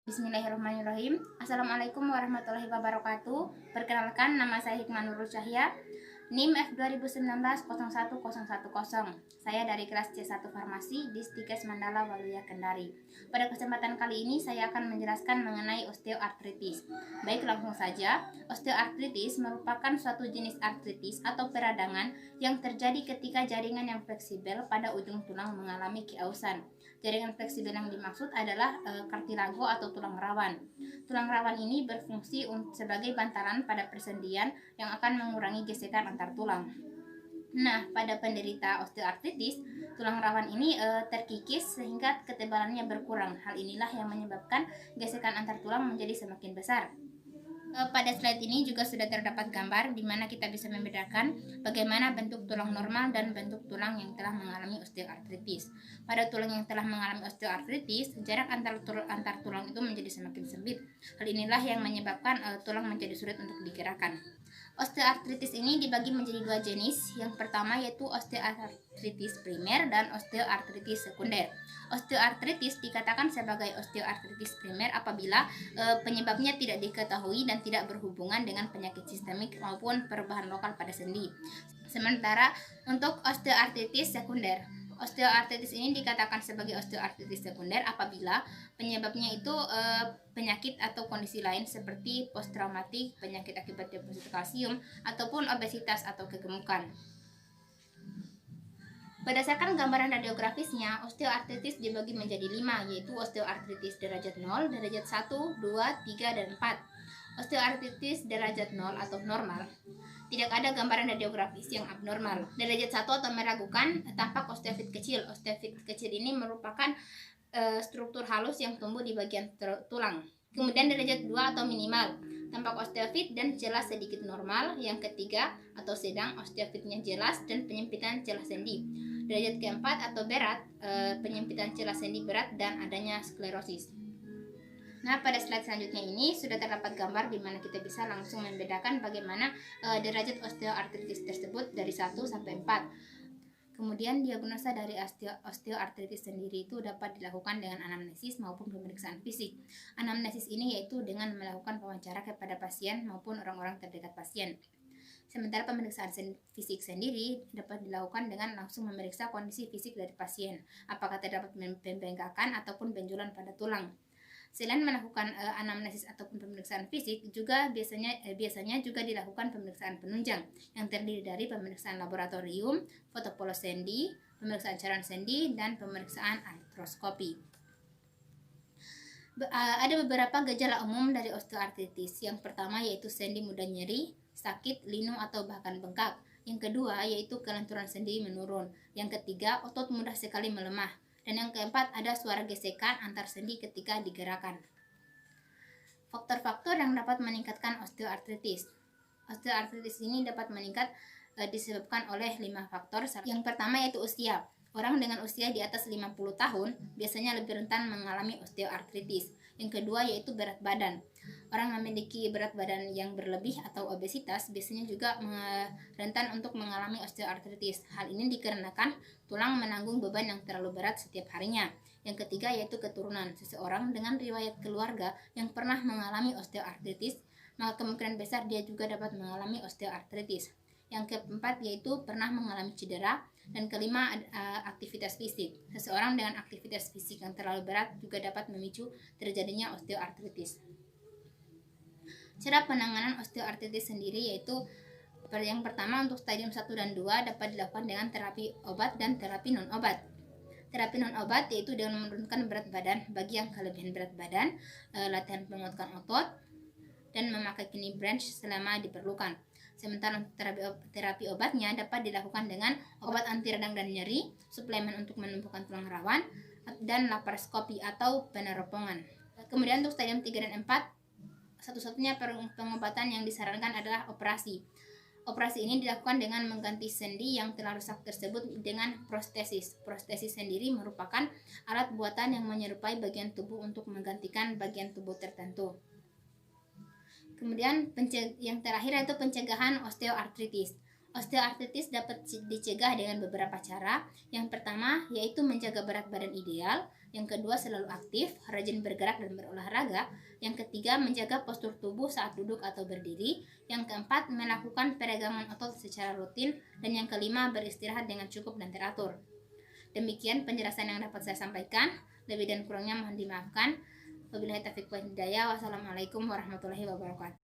Bismillahirrahmanirrahim. Assalamualaikum warahmatullahi wabarakatuh. Perkenalkan, nama saya Hikmah Nurul Cahya, NIM F2019-01010. Saya dari kelas C1 Farmasi di Stikes Mandala Waluya Kendari. Pada kesempatan kali ini saya akan menjelaskan mengenai osteoartritis. Baik, langsung saja. Osteoartritis merupakan suatu jenis artritis atau peradangan yang terjadi ketika jaringan yang fleksibel pada ujung tulang mengalami kiausan. Jaringan fleksibel yang dimaksud adalah kartilago atau tulang rawan. Tulang rawan ini berfungsi sebagai bantalan pada persendian yang akan mengurangi gesekan antar tulang. Nah, pada penderita osteoartritis, tulang rawan ini terkikis sehingga ketebalannya berkurang. Hal inilah yang menyebabkan gesekan antar tulang menjadi semakin besar. Pada slide ini juga sudah terdapat gambar di mana kita bisa membedakan bagaimana bentuk tulang normal dan bentuk tulang yang telah mengalami osteoartritis. Pada tulang yang telah mengalami osteoartritis, jarak antar tulang itu menjadi semakin sempit. Hal inilah yang menyebabkan tulang menjadi sulit untuk digerakkan. Osteoartritis ini dibagi menjadi dua jenis. Yang pertama yaitu osteoartritis primer dan osteoartritis sekunder. Osteoartritis dikatakan sebagai osteoartritis primer apabila penyebabnya tidak diketahui dan tidak berhubungan dengan penyakit sistemik maupun perubahan lokal pada sendi. Sementara untuk osteoartritis sekunder, osteoartritis ini dikatakan sebagai osteoartritis sekunder apabila penyebabnya itu penyakit atau kondisi lain seperti posttraumatik, penyakit akibat deposito kalsium, ataupun obesitas atau kegemukan. Berdasarkan gambaran radiografisnya, osteoartritis dibagi menjadi 5, yaitu osteoartritis derajat 0, derajat 1, 2, 3, dan 4. Osteoartritis derajat 0 atau normal. Tidak ada gambaran radiografis yang abnormal. Derajat 1 atau meragukan, tampak osteofit kecil. Osteofit kecil ini merupakan struktur halus yang tumbuh di bagian tulang. Kemudian derajat 2 atau minimal, tampak osteofit dan jelas sedikit normal. Yang ketiga atau sedang, osteofitnya jelas dan penyempitan celah sendi. Derajat keempat atau berat, penyempitan celah sendi berat dan adanya sklerosis. Nah, pada slide selanjutnya ini sudah terdapat gambar di mana kita bisa langsung membedakan bagaimana derajat osteoartritis tersebut dari 1 sampai 4. Kemudian diagnosa dari osteoartritis sendiri itu dapat dilakukan dengan anamnesis maupun pemeriksaan fisik. Anamnesis ini yaitu dengan melakukan wawancara kepada pasien maupun orang-orang terdekat pasien. Sementara pemeriksaan fisik sendiri dapat dilakukan dengan langsung memeriksa kondisi fisik dari pasien, apakah terdapat pembengkakan ataupun benjolan pada tulang. Selain melakukan anamnesis ataupun pemeriksaan fisik, juga biasanya juga dilakukan pemeriksaan penunjang yang terdiri dari pemeriksaan laboratorium, foto polos sendi, pemeriksaan cairan sendi, dan pemeriksaan artroskopi. Ada beberapa gejala umum dari osteoartritis. Yang pertama yaitu sendi mudah nyeri, sakit, linu atau bahkan bengkak. Yang kedua yaitu kelenturan sendi menurun. Yang ketiga, otot mudah sekali melemah. Dan yang keempat, ada suara gesekan antar sendi ketika digerakkan. Faktor-faktor yang dapat meningkatkan osteoartritis. Osteoartritis ini dapat meningkat disebabkan oleh 5 faktor. Yang pertama yaitu usia. Orang dengan usia di atas 50 tahun biasanya lebih rentan mengalami osteoartritis. Yang kedua yaitu berat badan. Orang memiliki berat badan yang berlebih atau obesitas biasanya juga rentan untuk mengalami osteoartritis. Hal ini dikarenakan tulang menanggung beban yang terlalu berat setiap harinya. Yang ketiga yaitu keturunan. Seseorang dengan riwayat keluarga yang pernah mengalami osteoartritis, maka kemungkinan besar dia juga dapat mengalami osteoartritis. Yang keempat yaitu pernah mengalami cedera. Dan kelima, aktivitas fisik. Seseorang dengan aktivitas fisik yang terlalu berat juga dapat memicu terjadinya osteoartritis. Cara penanganan osteoartritis sendiri yaitu yang pertama untuk stadium 1 dan 2 dapat dilakukan dengan terapi obat dan terapi non-obat. Terapi non-obat yaitu dengan menurunkan berat badan bagi yang kelebihan berat badan, latihan penguatan otot, dan memakai knee branch selama diperlukan. Sementara untuk terapi obatnya dapat dilakukan dengan obat anti radang dan nyeri, suplemen untuk menumbuhkan tulang rawan, dan laparoskopi atau peneropongan. Kemudian untuk stadium 3 dan 4, satu-satunya pengobatan yang disarankan adalah operasi. Operasi ini dilakukan dengan mengganti sendi yang telah rusak tersebut dengan prostesis. Prostesis sendiri merupakan alat buatan yang menyerupai bagian tubuh untuk menggantikan bagian tubuh tertentu. Kemudian yang terakhir yaitu pencegahan osteoartritis. Osteoartritis dapat dicegah dengan beberapa cara. Yang pertama yaitu menjaga berat badan ideal. Yang kedua selalu aktif, rajin bergerak dan berolahraga. Yang ketiga menjaga postur tubuh saat duduk atau berdiri. Yang keempat melakukan peregangan otot secara rutin. Dan yang kelima beristirahat dengan cukup dan teratur. Demikian penjelasan yang dapat saya sampaikan. Lebih dan kurangnya mohon dimaafkan. Wabillahi taufiq wal hidayah. Wassalamualaikum warahmatullahi wabarakatuh.